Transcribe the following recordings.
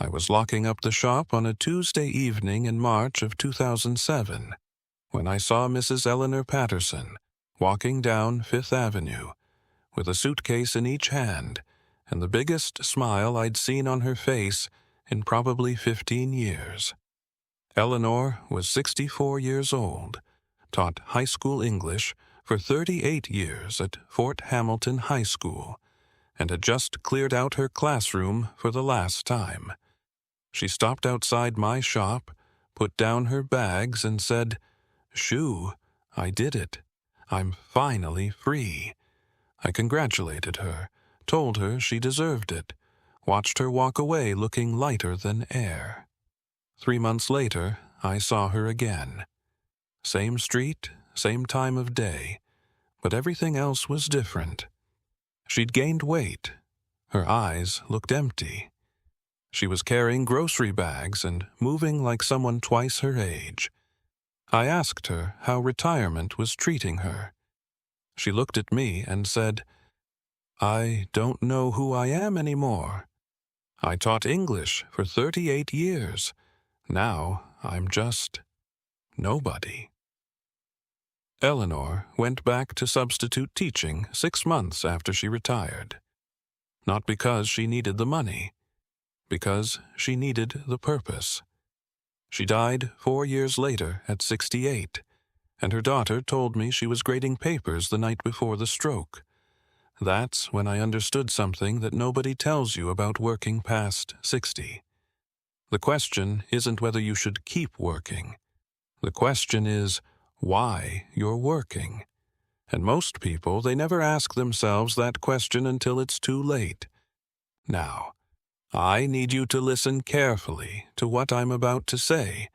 I was locking up the shop on a Tuesday evening in March of 2007 when I saw Mrs. Eleanor Patterson walking down Fifth Avenue with a suitcase in each hand and the biggest smile I'd seen on her face in probably 15 years. Eleanor was 64 years old, taught high school English for 38 years at Fort Hamilton High School, and had just cleared out her classroom for the last time. She stopped outside my shop, put down her bags, and said, "Shoo, I did it. I'm finally free." I congratulated her, told her she deserved it, watched her walk away looking lighter than air. 3 months later, I saw her again. Same street, same time of day, but everything else was different. She'd gained weight. Her eyes looked empty. She was carrying grocery bags and moving like someone twice her age. I asked her how retirement was treating her. She looked at me and said, "I don't know who I am anymore. I taught English for 38 years. Now I'm just nobody." Eleanor went back to substitute teaching 6 months after she retired. Not because she needed the money, because she needed the purpose. She died 4 years later at 68, and her daughter told me she was grading papers the night before the stroke. That's when I understood something that nobody tells you about working past 60. The question isn't whether you should keep working. The question is why you're working. And most people, they never ask themselves that question until it's too late. Now, I need you to listen carefully to what I'm about to say,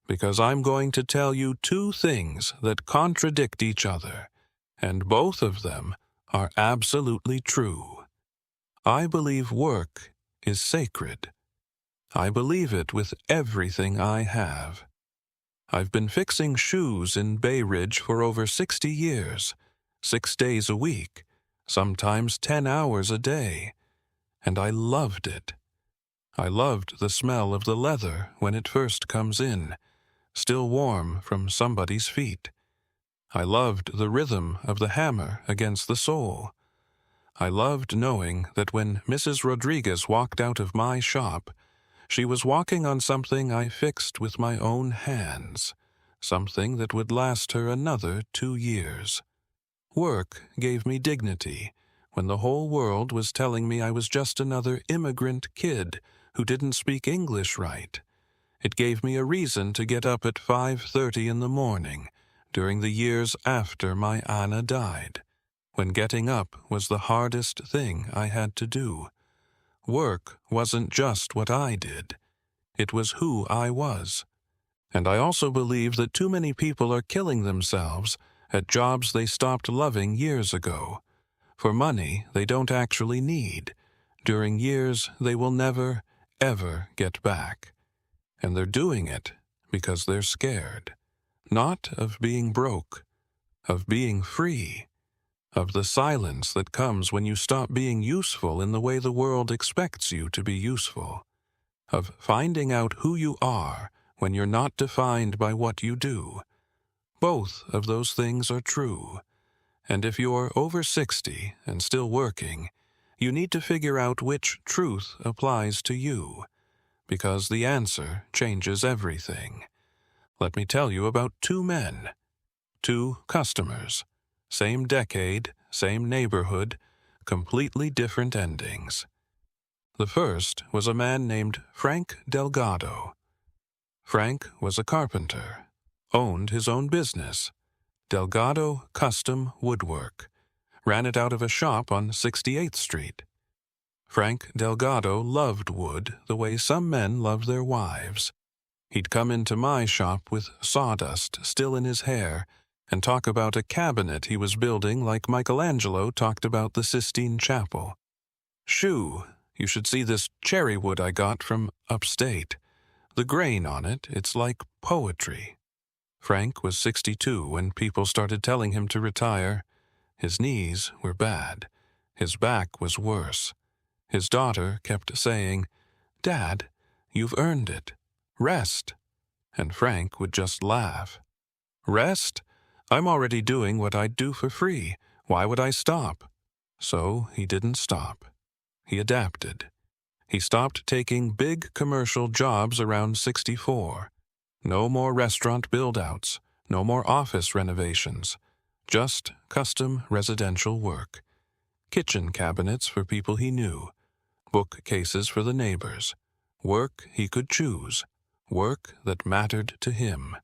because I'm going to tell you 2 things that contradict each other, and both of them are absolutely true. I believe work is sacred. I believe it with everything I have. I've been fixing shoes in Bay Ridge for over 60 years, 6 days a week, sometimes 10 hours a day, and I loved it. I loved the smell of the leather when it first comes in, still warm from somebody's feet. I loved the rhythm of the hammer against the sole. I loved knowing that when Mrs. Rodriguez walked out of my shop, she was walking on something I fixed with my own hands, something that would last her another 2 years. Work gave me dignity when the whole world was telling me I was just another immigrant kid who didn't speak English right. It gave me a reason to get up at 5:30 in the morning during the years after my Anna died, when getting up was the hardest thing I had to do. Work wasn't just what I did. It was who I was. And I also believe that too many people are killing themselves at jobs they stopped loving years ago, for money they don't actually need, during years they will never, ever get back. And they're doing it because they're scared, not of being broke, of being free, of the silence that comes when you stop being useful in the way the world expects you to be useful, of finding out who you are when you're not defined by what you do. Both of those things are true, and if you're over 60 and still working, you need to figure out which truth applies to you, because the answer changes everything. Let me tell you about 2 men, 2 customers, same decade, same neighborhood, completely different endings. The first was a man named Frank Delgado. Frank was a carpenter, owned his own business, Delgado Custom Woodwork, ran it out of a shop on 68th Street. Frank Delgado loved wood the way some men love their wives. He'd come into my shop with sawdust still in his hair and talk about a cabinet he was building like Michelangelo talked about the Sistine Chapel. "Shoo, you should see this cherry wood I got from upstate. The grain on it, it's like poetry." Frank was 62 when people started telling him to retire. His knees were bad. His back was worse. His daughter kept saying, "Dad, You've earned it. Rest." And Frank would just laugh. "Rest? I'm already doing what I'd do for free. Why would I stop?" So he didn't stop. He adapted. He stopped taking big commercial jobs around 64. No more restaurant build-outs, no more office renovations, just custom residential work. Kitchen cabinets for people he knew, bookcases for the neighbors, work he could choose, work that mattered to him.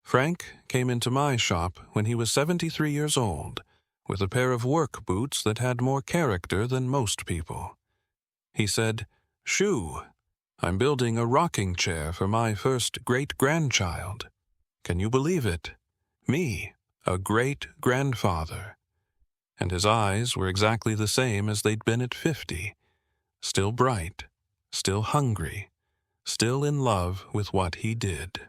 Frank came into my shop when he was 73 years old, with a pair of work boots that had more character than most people. He said, "Shoo, I'm building a rocking chair for my first great-grandchild. Can you believe it? Me, a great-grandfather." And his eyes were exactly the same as they'd been at 50, still bright, still hungry, still in love with what he did.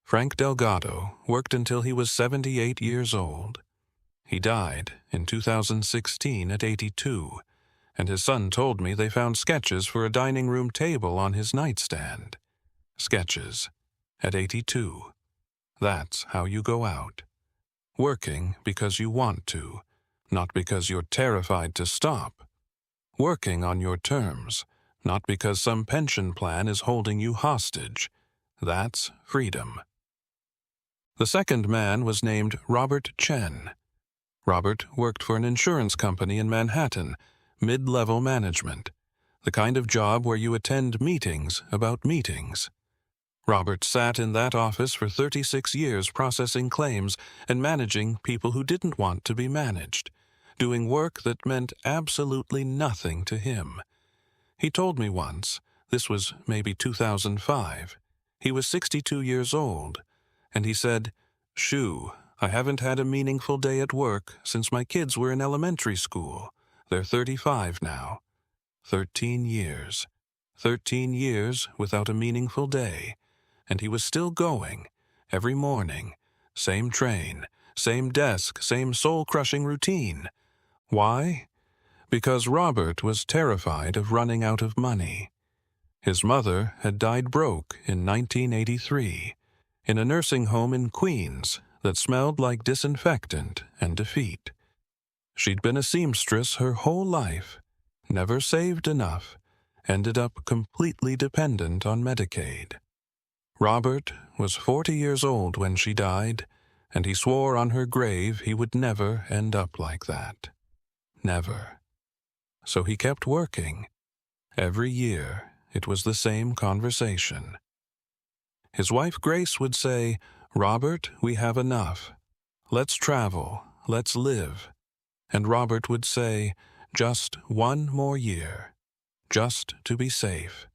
Frank Delgado worked until he was 78 years old. He died in 2016 at 82, and his son told me they found sketches for a dining room table on his nightstand. Sketches at 82. That's how you go out. Working because you want to, not because you're terrified to stop. Working on your terms, not because some pension plan is holding you hostage. That's freedom. The second man was named Robert Chen. Robert worked for an insurance company in Manhattan, mid-level management, the kind of job where you attend meetings about meetings. Robert sat in that office for 36 years processing claims and managing people who didn't want to be managed, doing work that meant absolutely nothing to him. He told me once, this was maybe 2005, he was 62 years old, and he said, "Shoo, I haven't had a meaningful day at work since my kids were in elementary school. They're 35 now. 13 years. 13 years without a meaningful day. And he was still going, every morning. Same train, same desk, same soul-crushing routine. Why? Because Robert was terrified of running out of money. His mother had died broke in 1983, in a nursing home in Queens that smelled like disinfectant and defeat. She'd been a seamstress her whole life, never saved enough, ended up completely dependent on Medicaid. Robert was 40 years old when she died, and he swore on her grave he would never end up like that. Never. So he kept working. Every year, it was the same conversation. His wife Grace would say, "Robert, we have enough. Let's travel. Let's live." And Robert would say, "Just one more year. Just to be safe.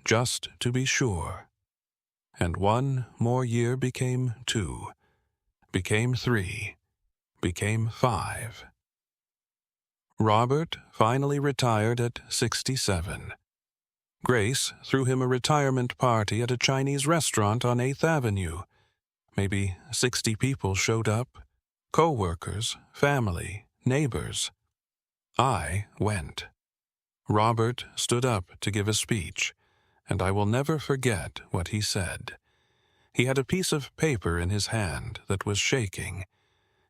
Just to be sure." And one more year became 2, became 3, became 5. Robert finally retired at 67. Grace threw him a retirement party at a Chinese restaurant on 8th Avenue. Maybe 60 people showed up, co-workers, family, neighbors. I went. Robert stood up to give a speech, and I will never forget what he said. He had a piece of paper in his hand that was shaking.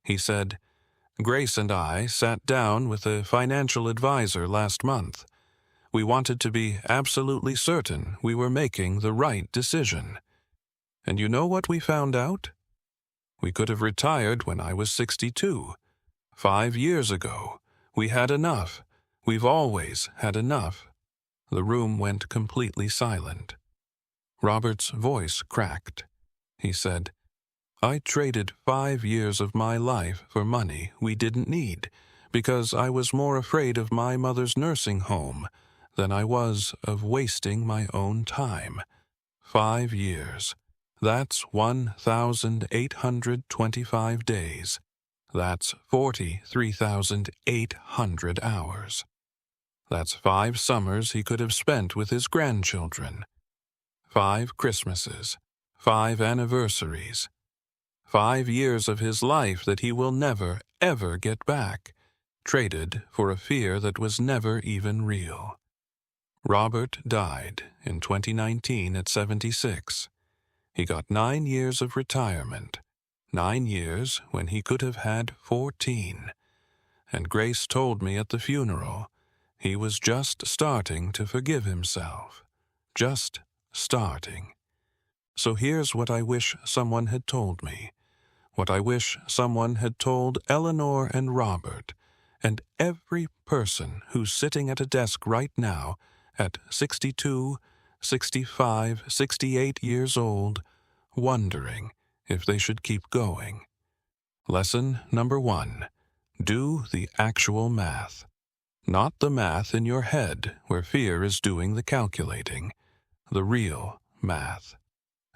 He said, "Grace and I sat down with a financial advisor last month. We wanted to be absolutely certain we were making the right decision. And you know what we found out? We could have retired when I was 62. 5 years ago. We had enough. We've always had enough." The room went completely silent. Robert's voice cracked. He said, "I traded 5 years of my life for money we didn't need because I was more afraid of my mother's nursing home than I was of wasting my own time. 5 years. That's 1,825 days. That's 43,800 hours. That's 5 summers he could have spent with his grandchildren. 5 Christmases. 5 anniversaries. 5 years of his life that he will never, ever get back, traded for a fear that was never even real. Robert died in 2019 at 76. He got 9 years of retirement, 9 years when he could have had 14. And Grace told me at the funeral he was just starting to forgive himself. Just starting. So here's what I wish someone had told me. What I wish someone had told Eleanor and Robert, and every person who's sitting at a desk right now at 62, 65, 68 years old, wondering if they should keep going. Lesson number 1. Do the actual math. Not the math in your head where fear is doing the calculating. The real math.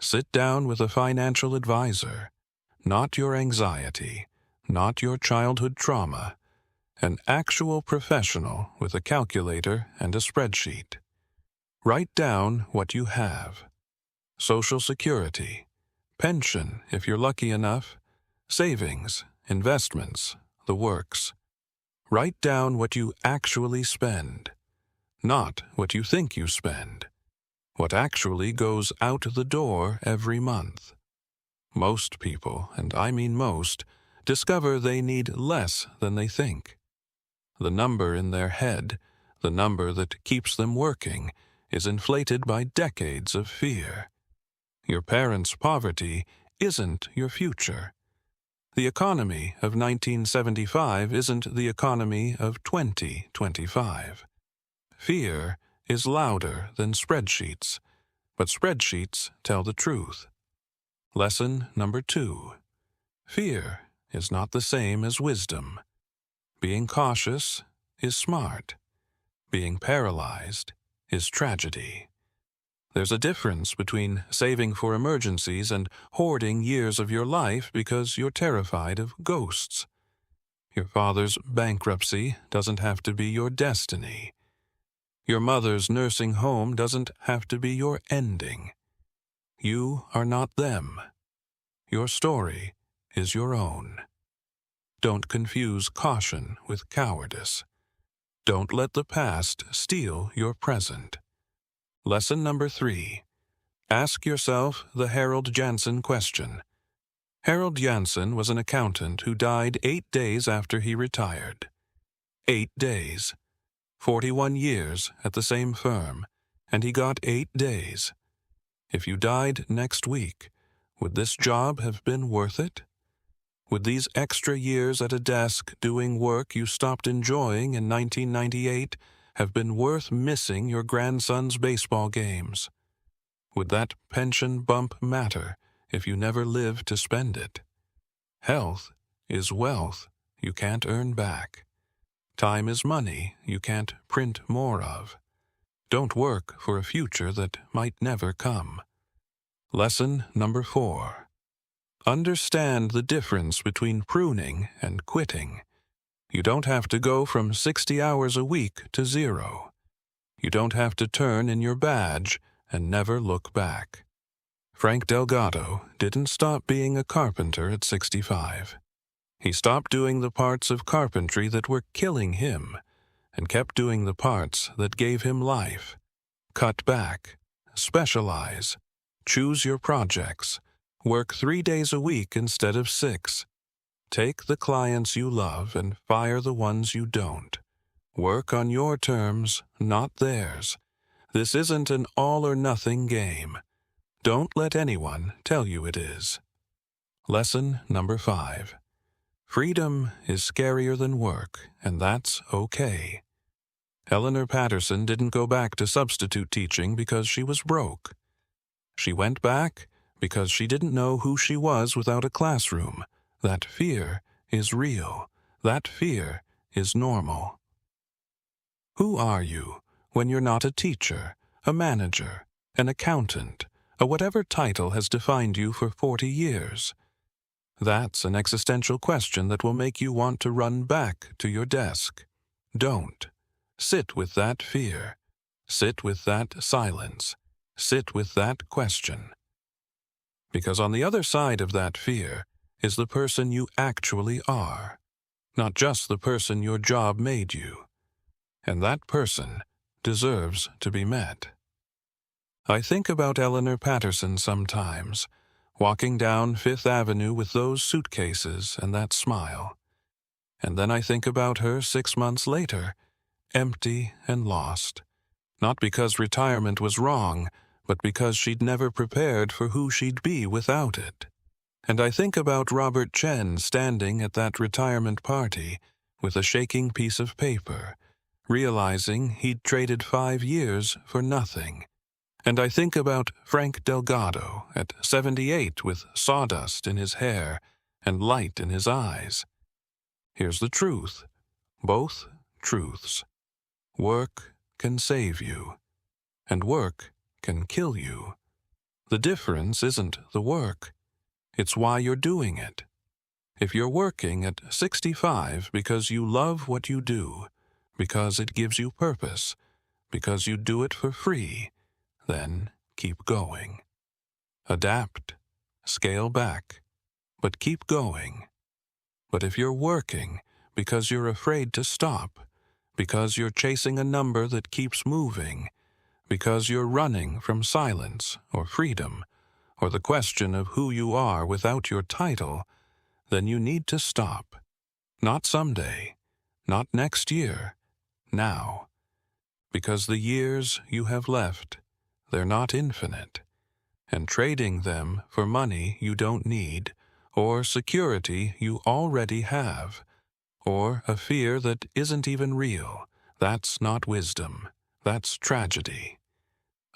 Sit down with a financial advisor. Not your anxiety. Not your childhood trauma. An actual professional with a calculator and a spreadsheet. Write down what you have. Social Security, pension if you're lucky enough, savings, investments, the works. Write down what you actually spend, not what you think you spend, what actually goes out the door every month. Most people, and I mean most, discover they need less than they think. The number in their head, the number that keeps them working, is inflated by decades of fear. Your parents' poverty isn't your future. The economy of 1975 isn't the economy of 2025. Fear is louder than spreadsheets, but spreadsheets tell the truth. Lesson number 2. Fear is not the same as wisdom. Being cautious is smart. Being paralyzed is tragedy. There's a difference between saving for emergencies and hoarding years of your life because you're terrified of ghosts. Your father's bankruptcy doesn't have to be your destiny. Your mother's nursing home doesn't have to be your ending. You are not them. Your story is your own. Don't confuse caution with cowardice. Don't let the past steal your present. Lesson number 3. Ask yourself the Harold Jansen question. Harold Jansen was an accountant who died 8 days after he retired. 8 days. 41 years at the same firm, and he got 8 days. If you died next week, would this job have been worth it? Would these extra years at a desk doing work you stopped enjoying in 1998 have been worth missing your grandson's baseball games? Would that pension bump matter if you never lived to spend it? Health is wealth you can't earn back. Time is money you can't print more of. Don't work for a future that might never come. Lesson number 4. Understand the difference between pruning and quitting. You don't have to go from 60 hours a week to 0. You don't have to turn in your badge and never look back. Frank Delgado didn't stop being a carpenter at 65. He stopped doing the parts of carpentry that were killing him and kept doing the parts that gave him life. Cut back, specialize, choose your projects, work 3 days a week instead of 6. Take the clients you love and fire the ones you don't. Work on your terms, not theirs. This isn't an all-or-nothing game. Don't let anyone tell you it is. Lesson number 5. Freedom is scarier than work, and that's okay. Eleanor Patterson didn't go back to substitute teaching because she was broke. She went back because she didn't know who she was without a classroom. That fear is real. That fear is normal. Who are you when you're not a teacher, a manager, an accountant, or whatever title has defined you for 40 years? That's an existential question that will make you want to run back to your desk. Don't. Sit with that fear. Sit with that silence. Sit with that question. Because on the other side of that fear is the person you actually are, not just the person your job made you. And that person deserves to be met. I think about Eleanor Patterson sometimes, walking down Fifth Avenue with those suitcases and that smile. And then I think about her 6 months later, empty and lost. Not because retirement was wrong, but because she'd never prepared for who she'd be without it. And I think about Robert Chen standing at that retirement party with a shaking piece of paper, realizing he'd traded 5 years for nothing. And I think about Frank Delgado at 78 with sawdust in his hair and light in his eyes. Here's the truth, both truths. Work can save you, and work can kill you. The difference isn't the work, it's why you're doing it. If you're working at 65 because you love what you do, because it gives you purpose, because you do it for free, then keep going. Adapt, scale back, but keep going. But if you're working because you're afraid to stop, because you're chasing a number that keeps moving, because you're running from silence or freedom, or the question of who you are without your title, then you need to stop. Not someday, not next year, now. Because the years you have left, they're not infinite, and trading them for money you don't need, or security you already have, or a fear that isn't even real, that's not wisdom, that's tragedy.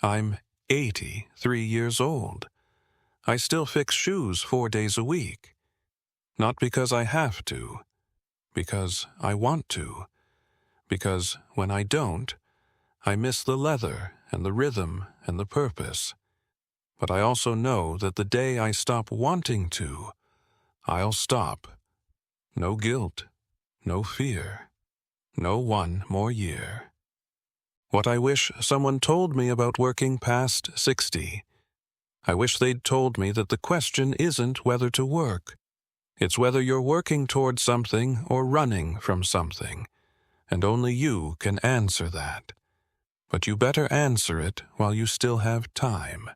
I'm 83 years old. I still fix shoes 4 days a week. Not because I have to, because I want to, because when I don't, I miss the leather and the rhythm and the purpose. But I also know that the day I stop wanting to, I'll stop. No guilt, no fear, no 1 more year. What I wish someone told me about working past 60. I wish they'd told me that the question isn't whether to work. It's whether you're working toward something or running from something, and only you can answer that. But you better answer it while you still have time.